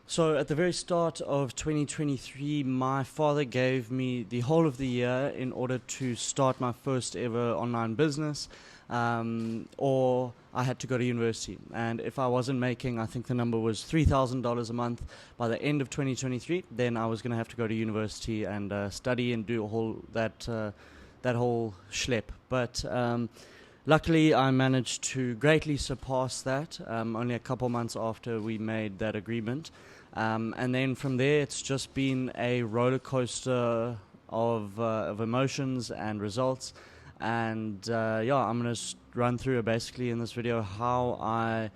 So at the very start of 2023, my father gave me the whole of the year in order to start my first ever online business, or I had to go to university. And if I wasn't making, I think the number was $3,000 a month by the end of 2023, then I was going to have to go to university and study and do that whole schlep. But luckily, I managed to greatly surpass that only a couple months after we made that agreement. And then from there, it's just been a roller coaster of emotions and results. And I'm going to run through basically in this video how I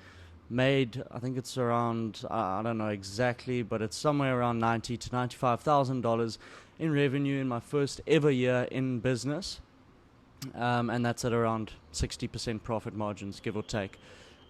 made, I think it's around, I don't know exactly, but it's somewhere around $90,000 to $95,000 in revenue in my first ever year in business. And that's at around 60% profit margins, give or take.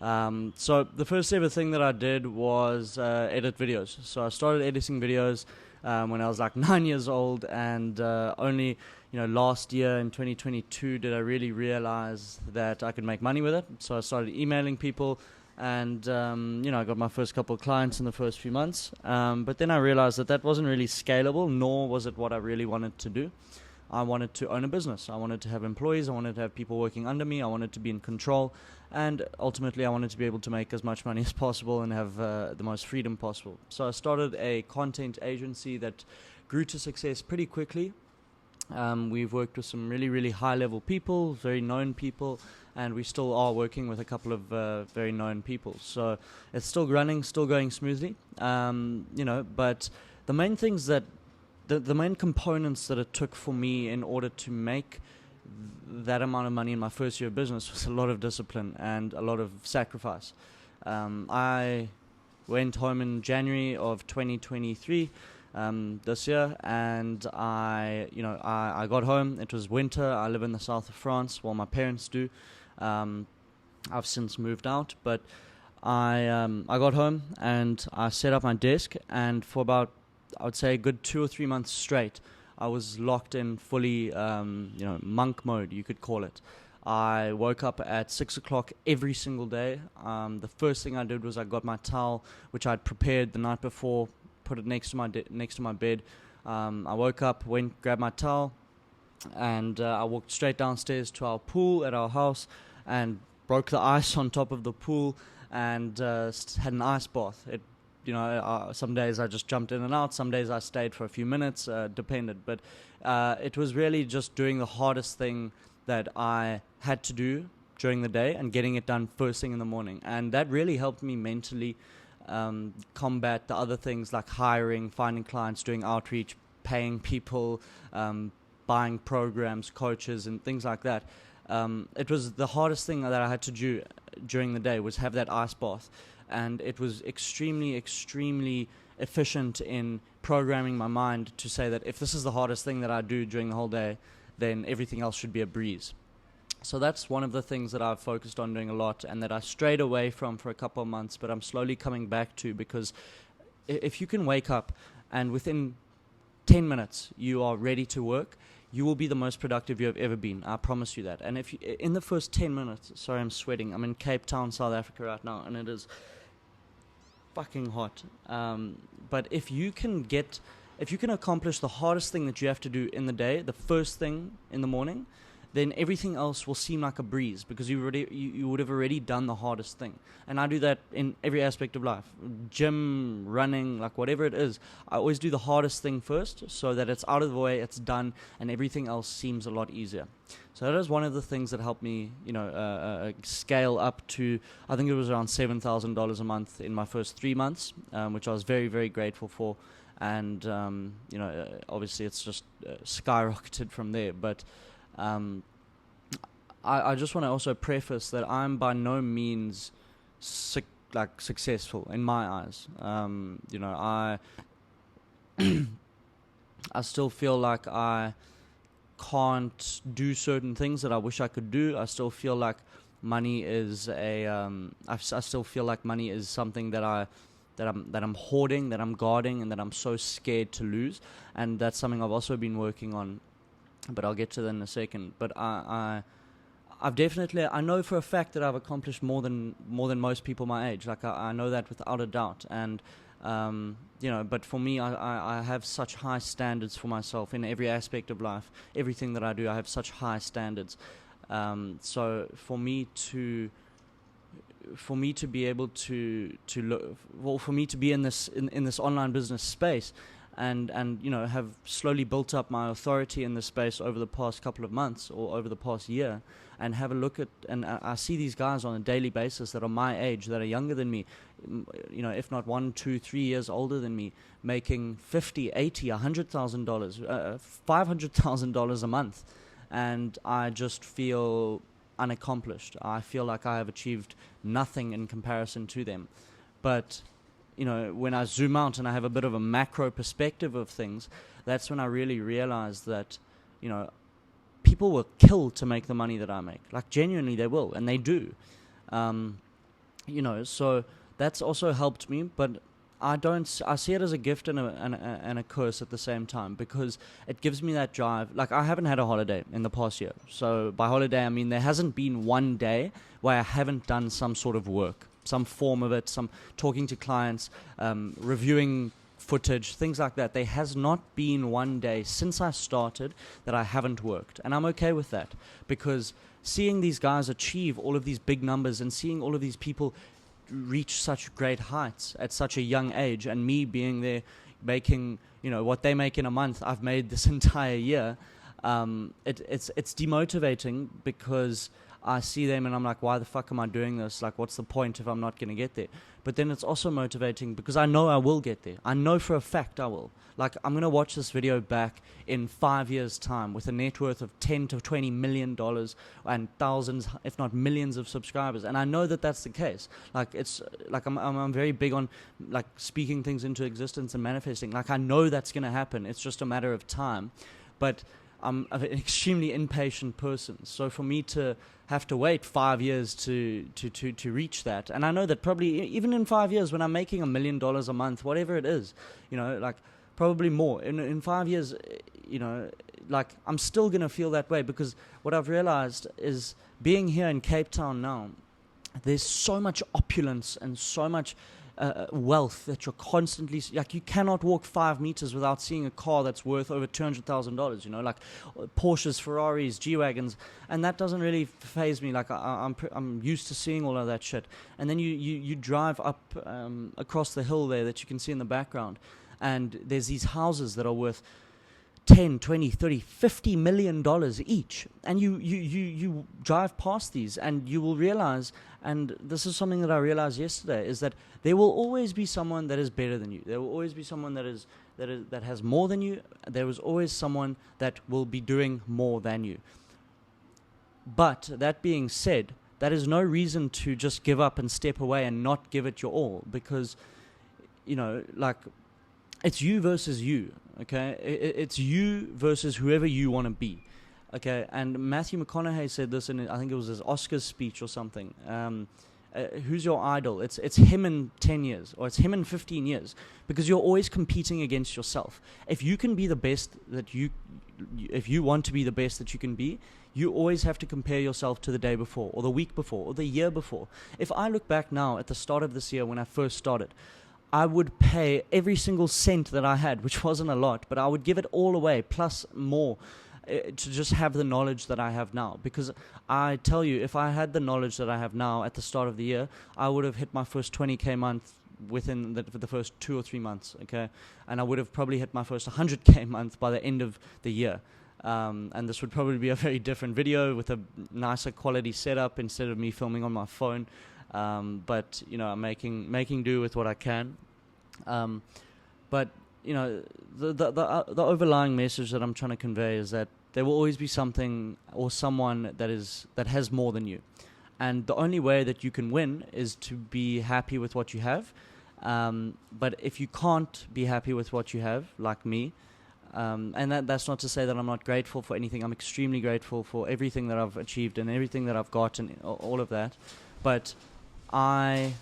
So the first ever thing that I did was edit videos. So I started editing videos when I was like 9 years old, and only last year in 2022 did I really realize that I could make money with it. So I started emailing people, and I got my first couple of clients in the first few months. But then I realized that wasn't really scalable, nor was it what I really wanted to do. I wanted to own a business. I wanted to have employees. I wanted to have people working under me. I wanted to be in control. And ultimately, I wanted to be able to make as much money as possible and have the most freedom possible. So I started a content agency that grew to success pretty quickly. We've worked with some really, really high-level people, very known people, and we still are working with a couple of very known people. So it's still running, still going smoothly. But the main things that The main components that it took for me in order to make that amount of money in my first year of business was a lot of discipline and a lot of sacrifice. I went home in January of 2023 this year, and I got home. It was winter. I live in the south of France, while my parents do. I've since moved out, but I got home and I set up my desk, and for about, I would say, a good 2 or 3 months straight, I was locked in fully, monk mode, you could call it. I woke up at 6 o'clock every single day. The first thing I did was I got my towel, which I'd prepared the night before, put it next to my bed. I woke up, grabbed my towel, and I walked straight downstairs to our pool at our house and broke the ice on top of the pool and had an ice bath. Some days I just jumped in and out. Some days I stayed for a few minutes, depended. But it was really just doing the hardest thing that I had to do during the day and getting it done first thing in the morning. And that really helped me mentally combat the other things like hiring, finding clients, doing outreach, paying people, buying programs, coaches, and things like that. It was the hardest thing that I had to do during the day was have that ice bath. And it was extremely, extremely efficient in programming my mind to say that if this is the hardest thing that I do during the whole day, then everything else should be a breeze. So that's one of the things that I've focused on doing a lot, and that I strayed away from for a couple of months, but I'm slowly coming back to, because if you can wake up and within 10 minutes you are ready to work, you will be the most productive you have ever been. I promise you that. And if in the first 10 minutes, sorry, I'm sweating. I'm in Cape Town, South Africa right now, and it is fucking hot. But if you can accomplish the hardest thing that you have to do in the day, the first thing in the morning, then everything else will seem like a breeze, because you would have already done the hardest thing. And I do that in every aspect of life. Gym, running, like whatever it is. I always do the hardest thing first, so that it's out of the way, it's done, and everything else seems a lot easier. So that is one of the things that helped me, scale up to, I think it was around $7,000 a month in my first 3 months, which I was very, very grateful for. And, obviously it's just skyrocketed from there. But I just want to also preface that I'm by no means successful in my eyes. I still feel like I can't do certain things that I wish I could do. I still feel like money is I still feel like money is something that I'm hoarding, that I'm guarding, and that I'm so scared to lose. And that's something I've also been working on, but I'll get to that in a second. But I've definitely, I know for a fact that I've accomplished more than most people my age. Like I know that without a doubt. And But for me, I have such high standards for myself in every aspect of life. Everything that I do, I have such high standards. So for me to be able to look, well, for me to be in this online business space, and have slowly built up my authority in this space over the past couple of months or over the past year, and have a look at, and I see these guys on a daily basis that are my age, that are younger than me, if not 1, 2, 3 years older than me, making $50,000, $80,000, $100,000, $500,000 a month, and I just feel unaccomplished. I feel like I have achieved nothing in comparison to them. But when I zoom out and I have a bit of a macro perspective of things, that's when I really realize that people will kill to make the money that I make. Like, genuinely, they will, and they do. So that's also helped me, but I see it as a gift and a curse at the same time, because it gives me that drive. Like, I haven't had a holiday in the past year. So by holiday, I mean there hasn't been one day where I haven't done some sort of work, some form of it, some talking to clients, reviewing footage, things like that. There has not been one day since I started that I haven't worked. And I'm okay with that, because seeing these guys achieve all of these big numbers and seeing all of these people reach such great heights at such a young age, and me being there making what they make in a month, I've made this entire year, it's demotivating, because I see them and I'm like, why the fuck am I doing this? Like, what's the point if I'm not going to get there? But then it's also motivating because I know I will get there. I know for a fact I will. Like, I'm going to watch this video back in 5 years' time with a net worth of $10 to $20 million and thousands, if not millions, of subscribers. And I know that that's the case. Like, it's like I'm very big on like speaking things into existence and manifesting. Like, I know that's going to happen. It's just a matter of time. But I'm an extremely impatient person. So for me to have to wait 5 years to reach that, and I know that probably even in 5 years, when I'm making $1 million a month, whatever it is, like probably more in 5 years, like I'm still gonna feel that way, because what I've realized is, being here in Cape Town now, there's so much opulence and so much wealth that you're constantly, like, you cannot walk 5 meters without seeing a car that's worth over $200,000, like Porsches, Ferraris, G-Wagons, and that doesn't really faze me. Like, I'm used to seeing all of that shit. And then you drive up across the hill there that you can see in the background, and there's these houses that are worth 10, 20, 30, $50 million each. And you drive past these and you will realize, and this is something that I realized yesterday, is that there will always be someone that is better than you. There will always be someone that has more than you. There is always someone that will be doing more than you. But that being said, that is no reason to just give up and step away and not give it your all, because, like, it's you versus you. Okay, it's you versus whoever you want to be. Okay, and Matthew McConaughey said this in, I think it was his Oscars speech or something. Who's your idol? It's him in 10 years, or it's him in 15 years, because you're always competing against yourself. If you can be the best if you want to be the best that you can be, you always have to compare yourself to the day before, or the week before, or the year before. If I look back now at the start of this year when I first started, I would pay every single cent that I had, which wasn't a lot, but I would give it all away, plus more, to just have the knowledge that I have now. Because I tell you, if I had the knowledge that I have now at the start of the year, I would have hit my first 20K month within the first 2 or 3 months, okay? And I would have probably hit my first 100K month by the end of the year. And this would probably be a very different video with a nicer quality setup instead of me filming on my phone. But I'm making do with what I can. But the overlying message that I'm trying to convey is that there will always be something or someone that has more than you, and the only way that you can win is to be happy with what you have. But if you can't be happy with what you have, like me, and that's not to say that I'm not grateful for anything. I'm extremely grateful for everything that I've achieved and everything that I've got and all of that. But I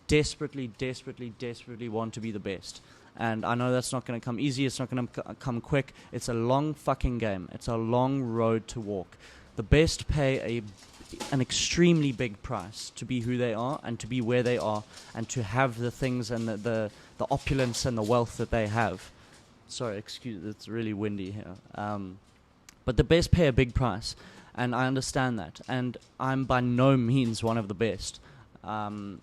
desperately want to be the best. And I know that's not going to come easy. It's not going to come quick. It's a long fucking game. It's a long road to walk. The best pay an extremely big price to be who they are and to be where they are and to have the things and the the opulence and the wealth that they have. Sorry, excuse, it's really windy here. But the best pay a big price, and I understand that. And I'm by no means one of the best. I'm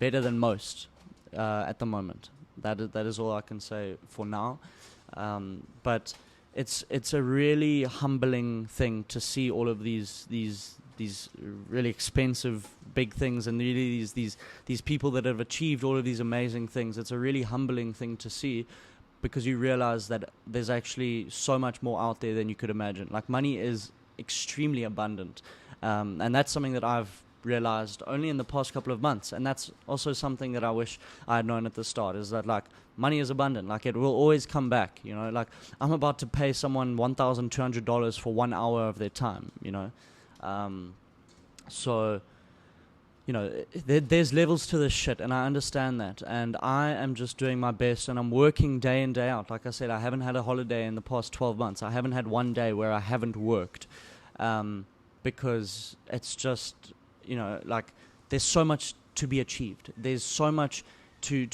better than most at the moment. That is all I can say for now. But it's a really humbling thing to see all of these really expensive big things, and really these people that have achieved all of these amazing things. It's a really humbling thing to see, because you realize that there's actually so much more out there than you could imagine. Like, money is extremely abundant, and that's something that I've realized only in the past couple of months. And that's also something that I wish I had known at the start, is that, like, money is abundant. Like, it will always come back, you know. Like, I'm about to pay someone $1,200 for 1 hour of their time, you know. So, you know, there's levels to this shit, and I understand that. And I am just doing my best, and I'm working day in, day out. Like I said, I haven't had a holiday in the past 12 months. I haven't had one day where I haven't worked, because it's just, you know, like, there's so much to be achieved. There's so much to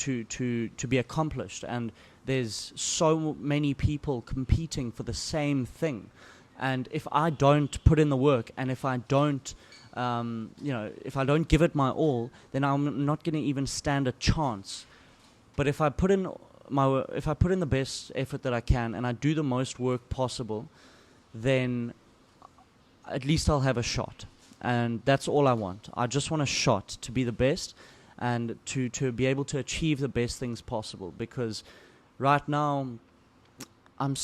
be accomplished, and there's so many people competing for the same thing. And if I don't put in the work, and if I don't, you know, if I don't give it my all, then I'm not going to even stand a chance. But if I put in the best effort that I can, and I do the most work possible, then at least I'll have a shot. And that's all I want. I just want a shot to be the best, and to be able to achieve the best things possible. Because right now, I'm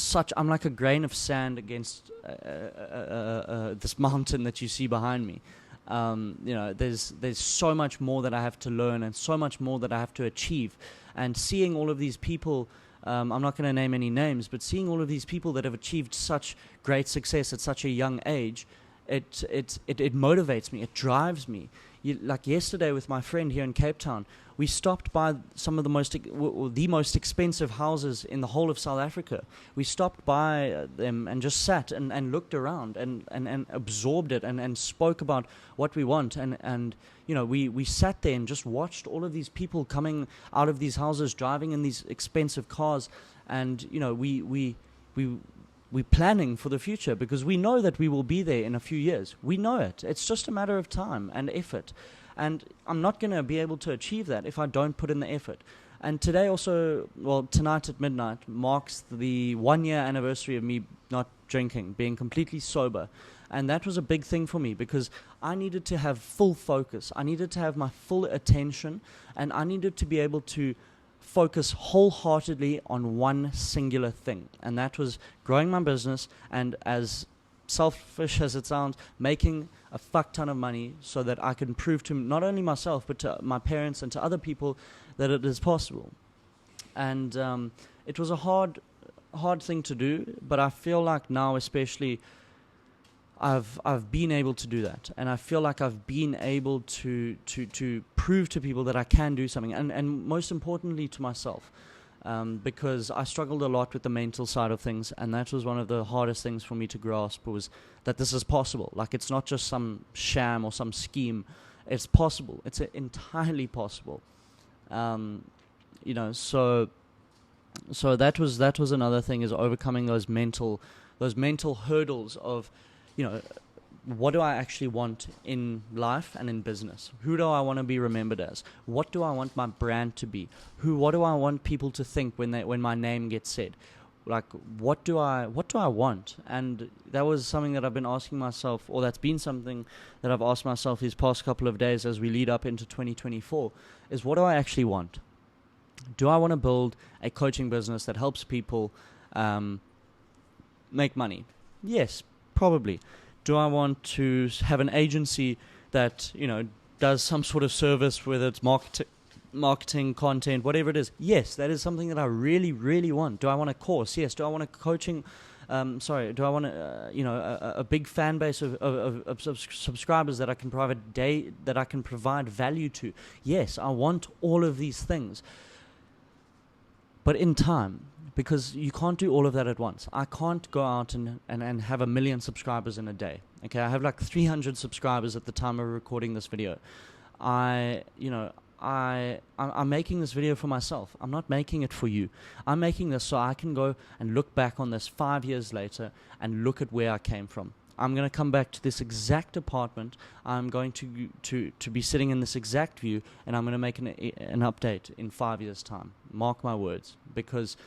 like a grain of sand against this mountain that you see behind me. You know, there's so much more that I have to learn, and so much more that I have to achieve. And seeing all of these people, I'm not going to name any names, but seeing all of these people that have achieved such great success at such a young age, it motivates me. It drives me. Like yesterday with my friend here in Cape Town, we stopped by some of the most expensive houses in the whole of South Africa. We stopped by them and just sat and looked around and absorbed it and spoke about what we want. And you know, we sat there and just watched all of these people coming out of these houses, driving in these expensive cars. And, you know, we're planning for the future, because we know that we will be there in a few years. We know it. It's just a matter of time and effort. And I'm not going to be able to achieve that if I don't put in the effort. And today also, well, tonight at midnight marks the 1-year anniversary of me not drinking, being completely sober. And that was a big thing for me, because I needed to have full focus. I needed to have my full attention, and I needed to be able to focus wholeheartedly on one singular thing. And that was growing my business, and, as selfish as it sounds, making a fuck ton of money, so that I can prove to not only myself but to my parents and to other people that it is possible. And it was a hard thing to do, but I feel like now especially I've been able to do that, and I feel like I've been able to prove to people that I can do something, and most importantly to myself. Because I struggled a lot with the mental side of things, and that was one of the hardest things for me to grasp, was that this is possible. Like, it's not just some sham or some scheme. It's possible. It's entirely possible. You know, so that was another thing, is overcoming those mental hurdles of, you know, what do I actually want in life and in business? Who do I want to be remembered as? What do I want my brand to be? What do I want people to think when my name gets said? Like, what do I want? And that was something that I've been asking myself, or that's been something that I've asked myself these past couple of days as we lead up into 2024, is what do I actually want? Do I want to build a coaching business that helps people make money? Yes, probably. Do I want to have an agency that, you know, does some sort of service, whether it's marketing, content, whatever it is? Yes, that is something that I really, really want. Do I want a course? Yes. Do I want a coaching? Do I want a big fan base of subscribers that I can provide value to? Yes, I want all of these things. But in time, because you can't do all of that at once. I can't go out and have 1 million subscribers in a day. Okay, I have like 300 subscribers at the time of recording this video. I I'm making this video for myself. I'm not making it for you. I'm making this so I can go and look back on this 5 years later and look at where I came from. I'm going to come back to this exact apartment. I'm going to be sitting in this exact view, and I'm going to make an update in 5 years' time. Mark my words, because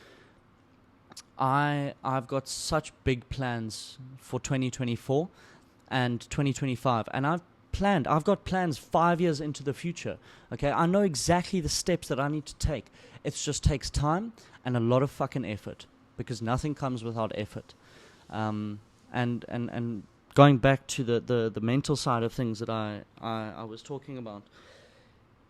I've got such big plans for 2024 and 2025, and I've got plans 5 years into the future. Okay, I know exactly the steps that I need to take. It just takes time and a lot of fucking effort, because nothing comes without effort. And going back to the mental side of things that I was talking about,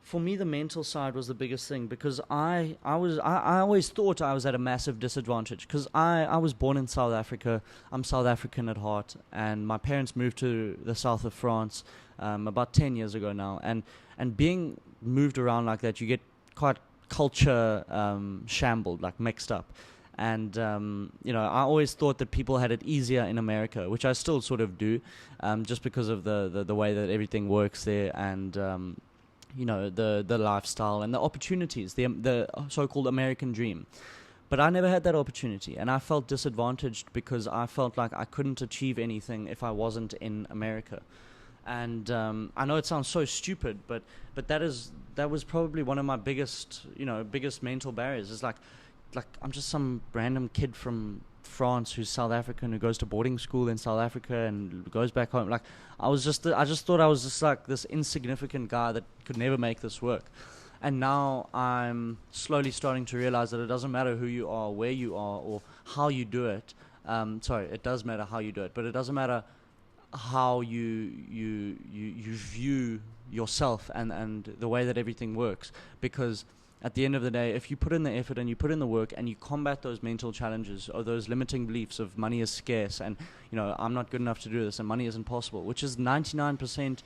for me the mental side was the biggest thing, because I always thought I was at a massive disadvantage, because I was born in South Africa. I'm South African at heart, and my parents moved to the south of France about 10 years ago now, and being moved around like that, you get quite culture shambled, like mixed up. And, I always thought that people had it easier in America, which I still sort of do, just because of the way that everything works there, and, the lifestyle and the opportunities, the so-called American dream. But I never had that opportunity, and I felt disadvantaged because I felt like I couldn't achieve anything if I wasn't in America. And I know it sounds so stupid, but that was probably one of my biggest mental barriers. Is like I'm just some random kid from France who's South African, who goes to boarding school in South Africa and goes back home. Like I just thought I was just like this insignificant guy that could never make this work. And now I'm slowly starting to realize that it doesn't matter who you are, where you are, or how you do it. It does matter how you do it, but it doesn't matter how you view yourself and the way that everything works. Because at the end of the day, if you put in the effort and you put in the work and you combat those mental challenges or those limiting beliefs of money is scarce and, I'm not good enough to do this and money isn't possible, which is 99%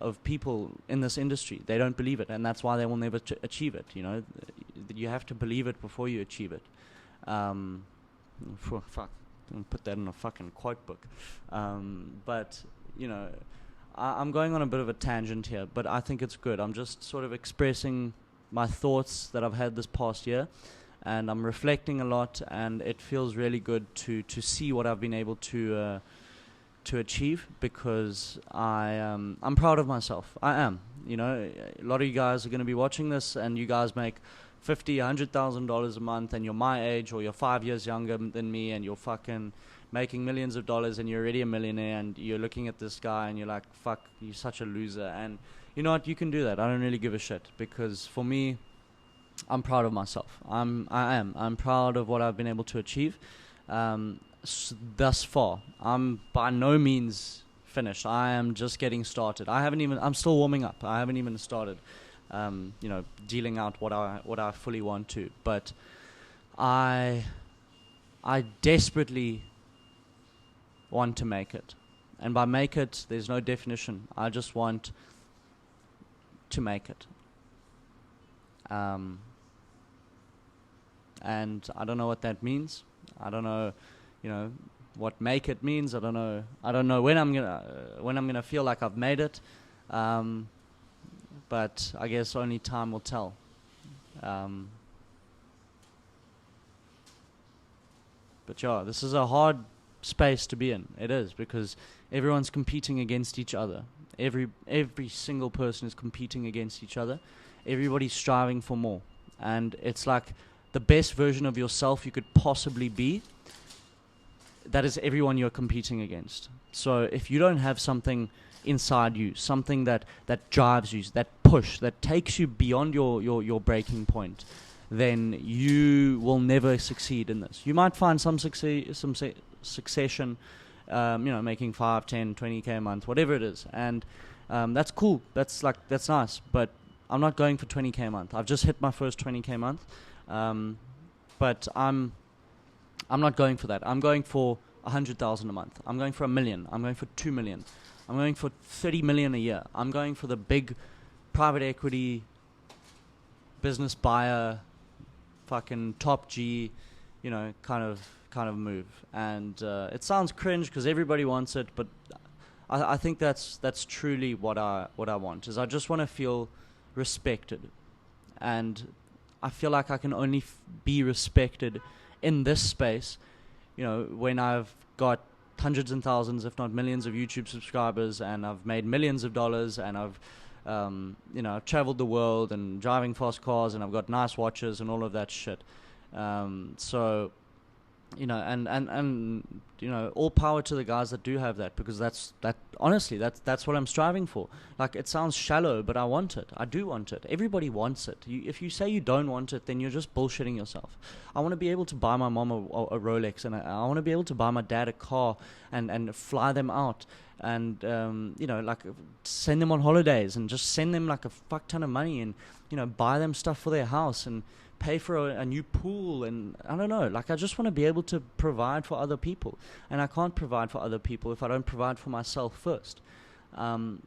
of people in this industry, they don't believe it, and that's why they will never achieve it. You have to believe it before you achieve it. Fuck, put that in a fucking quote book. But I'm going on a bit of a tangent here, but I think it's good. I'm just sort of expressing my thoughts that I've had this past year, and I'm reflecting a lot, and it feels really good to see what I've been able to achieve, because I'm proud of myself. I am. A lot of you guys are going to be watching this, and you guys make $50,000-$100,000 a month, and you're my age, or you're 5 years younger than me, and you're fucking making millions of dollars, and you're already a millionaire, and you're looking at this guy, and you're like, fuck, you're such a loser. And you know what? You can do that. I don't really give a shit, because for me, I'm proud of myself. I'm proud of what I've been able to achieve thus far. I'm by no means finished. I am just getting started. I'm still warming up. I haven't even started, dealing out what I fully want to. But I desperately want to make it. And by make it, there's no definition. I just want to make it. And I don't know what that means. I don't know, what make it means. I don't know when I'm gonna feel like I've made it. But I guess only time will tell. But yeah, this is a hard space to be in. It is, because everyone's competing against each other. Every single person is competing against each other. Everybody's striving for more, and it's like the best version of yourself you could possibly be. That is everyone you're competing against. So if you don't have something inside you, something that drives you, that push, that takes you beyond your breaking point, then you will never succeed in this. You might find some succession, making 5, 10, 20K a month, whatever it is, and that's cool. That's nice. But I'm not going for 20K a month. I've just hit my first 20K a month, but I'm not going for that. I'm going for 100,000 a month. I'm going for $1 million. I'm going for 2 million. I'm going for 30 million a year. I'm going for the big private equity business buyer, fucking top G, kind of move. And it sounds cringe because everybody wants it, but I think that's truly what I want. Is I just want to feel respected. and I feel like I can only be respected in this space, when I've got hundreds and thousands, if not millions, of YouTube subscribers, and I've made millions of dollars, and I've I've traveled the world and driving fast cars, and I've got nice watches and all of that shit. So and all power to the guys that do have that, because honestly that's what I'm striving for. Like, it sounds shallow, but I want it. I do want it. Everybody wants it. If you say you don't want it, then you're just bullshitting yourself. I want to be able to buy my mom a Rolex, and I want to be able to buy my dad a car and fly them out, and send them on holidays, and just send them like a fuck ton of money, and buy them stuff for their house, and pay for a new pool, and I don't know, like, I just want to be able to provide for other people, and I can't provide for other people if I don't provide for myself first.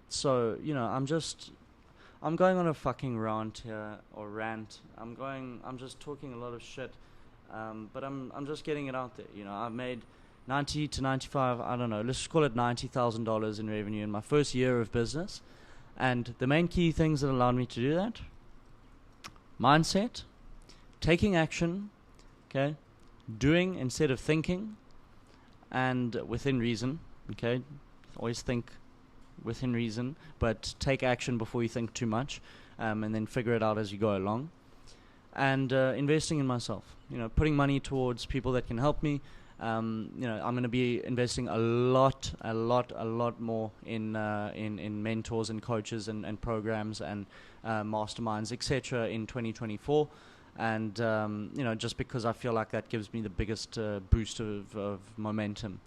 So I'm going on a fucking rant here, or rant. I'm just talking a lot of shit, but I'm just getting it out there. I've made 90 to 95, I don't know, let's just call it $90,000 in revenue in my first year of business. And the main key things that allowed me to do that: mindset, taking action, okay, doing instead of thinking, and within reason, okay. Always think within reason, but take action before you think too much, and then figure it out as you go along. And investing in myself, putting money towards people that can help me. I'm going to be investing a lot more in mentors and coaches and programs and masterminds, etc. in 2024. And just because I feel like that gives me the biggest boost of momentum.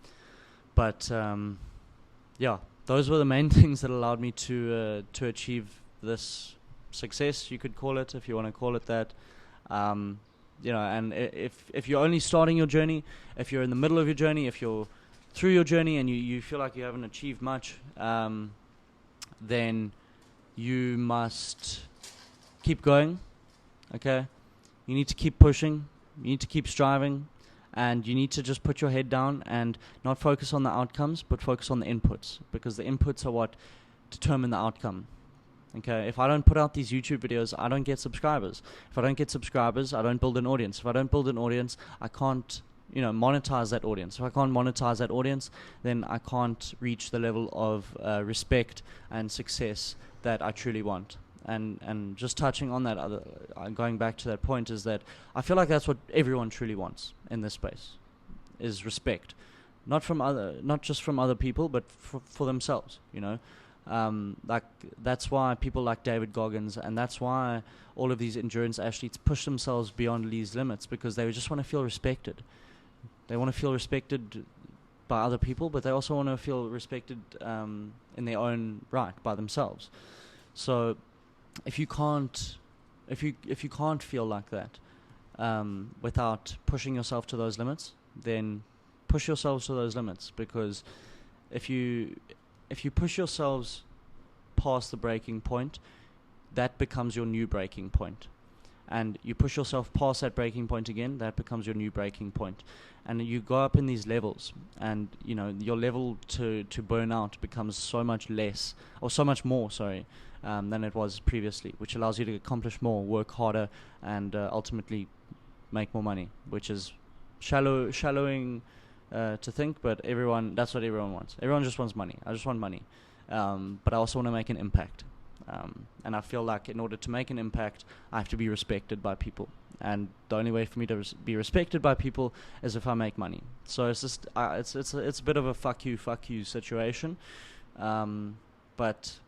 But those were the main things that allowed me to achieve this success, you could call it, if you want to call it that. And if you're only starting your journey, if you're in the middle of your journey, if you're through your journey and you feel like you haven't achieved much, then you must keep going, okay? You need to keep pushing, you need to keep striving, and you need to just put your head down and not focus on the outcomes, but focus on the inputs, because the inputs are what determine the outcome. Okay, if I don't put out these YouTube videos, I don't get subscribers. If I don't get subscribers, I don't build an audience. If I don't build an audience, I can't, monetize that audience. If I can't monetize that audience, then I can't reach the level of respect and success that I truly want. And just touching on that, going back to that point, is that I feel like that's what everyone truly wants in this space, is respect, not just from other people, but for themselves. Like, that's why people like David Goggins, and that's why all of these endurance athletes push themselves beyond these limits, because they just want to feel respected. They want to feel respected by other people, but they also want to feel respected in their own right by themselves. So if you can't feel like that without pushing yourself to those limits, then push yourselves to those limits, because if you push yourselves past the breaking point, that becomes your new breaking point. And you push yourself past that breaking point again, that becomes your new breaking point. And you go up in these levels, and your level to burn out becomes so much less, or so much more, than it was previously, which allows you to accomplish more, work harder, and ultimately make more money, which is shallowing to think, but that's what everyone wants. Everyone just wants money. I just want money. But I also want to make an impact. And I feel like in order to make an impact, I have to be respected by people. And the only way for me to be respected by people is if I make money. So it's just, it's a bit of a fuck you situation. But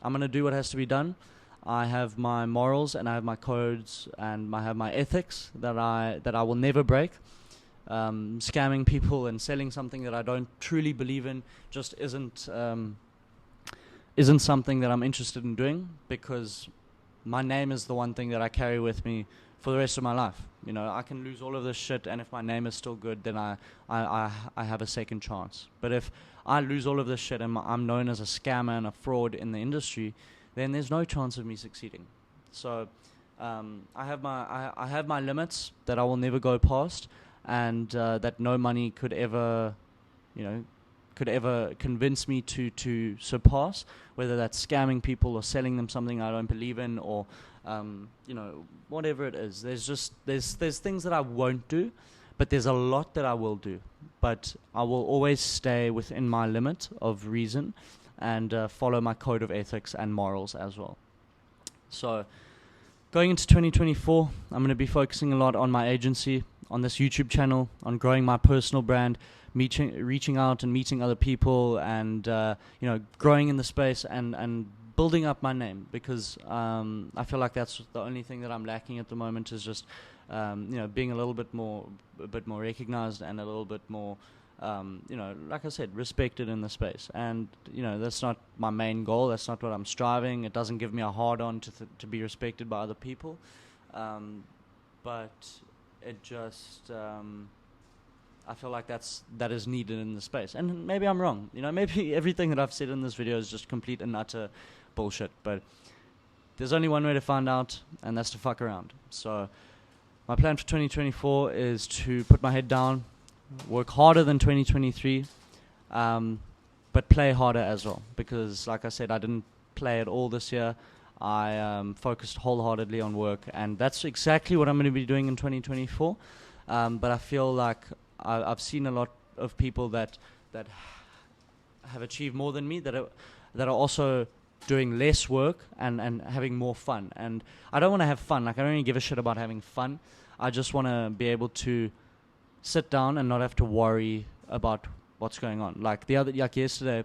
I'm going to do what has to be done. I have my morals, and I have my codes, and I have my ethics that I will never break. Scamming people and selling something that I don't truly believe in just isn't something that I'm interested in doing, because my name is the one thing that I carry with me for the rest of my life. I can lose all of this shit, and if my name is still good, then I have a second chance. But if I lose all of this shit and I'm known as a scammer and a fraud in the industry, then there's no chance of me succeeding. So I have my limits that I will never go past, and that no money could ever could ever convince me to surpass, whether that's scamming people or selling them something I don't believe in, or whatever it is. There's things that I won't do, but there's a lot that I will do. But I will always stay within my limit of reason and follow my code of ethics and morals as well. So going into 2024, I'm going to be focusing a lot on my agency, on this YouTube channel, on growing my personal brand, reaching out and meeting other people, and growing in the space and building up my name, because I feel like that's the only thing that I'm lacking at the moment, is just being a little bit more recognized and a little bit more like I said, respected in the space. And that's not my main goal. That's not what I'm striving. It doesn't give me a hard on to be respected by other people, but it just I feel like that is needed in the space. And maybe I'm wrong. Maybe everything that I've said in this video is just complete and utter bullshit. But there's only one way to find out, and that's to fuck around. So my plan for 2024 is to put my head down, work harder than 2023, but play harder as well. Because, like I said, I didn't play at all this year. I focused wholeheartedly on work, and that's exactly what I'm going to be doing in 2024. But I feel like I've seen a lot of people that have achieved more than me, that are also doing less work and having more fun. And I don't want to have fun. Like, I don't really give a shit about having fun. I just want to be able to sit down and not have to worry about what's going on. Like yesterday,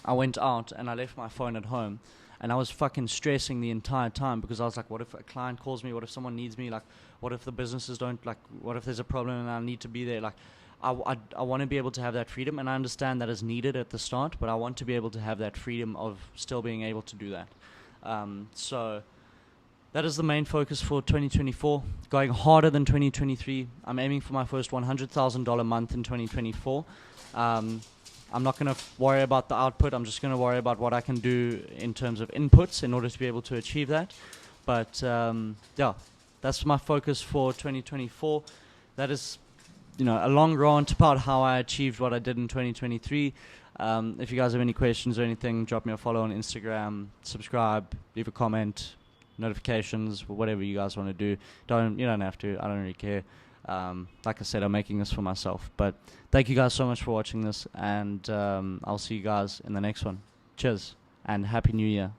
I went out and I left my phone at home, and I was fucking stressing the entire time, because I was like, what if a client calls me? What if someone needs me? Like, what if the businesses don't, like, what if there's a problem and I need to be there? Like, I want to be able to have that freedom, and I understand that is needed at the start, but I want to be able to have that freedom of still being able to do that. So that is the main focus for 2024, going harder than 2023. I'm aiming for my first $100,000 month in 2024. I'm not going to worry about the output. I'm just going to worry about what I can do in terms of inputs in order to be able to achieve that. But that's my focus for 2024. That is, a long rant about how I achieved what I did in 2023. If you guys have any questions or anything, drop me a follow on Instagram, subscribe, leave a comment, notifications, whatever you guys want to do. You don't have to. I don't really care. Like I said, I'm making this for myself. But thank you guys so much for watching this, and I'll see you guys in the next one. Cheers, and Happy New Year.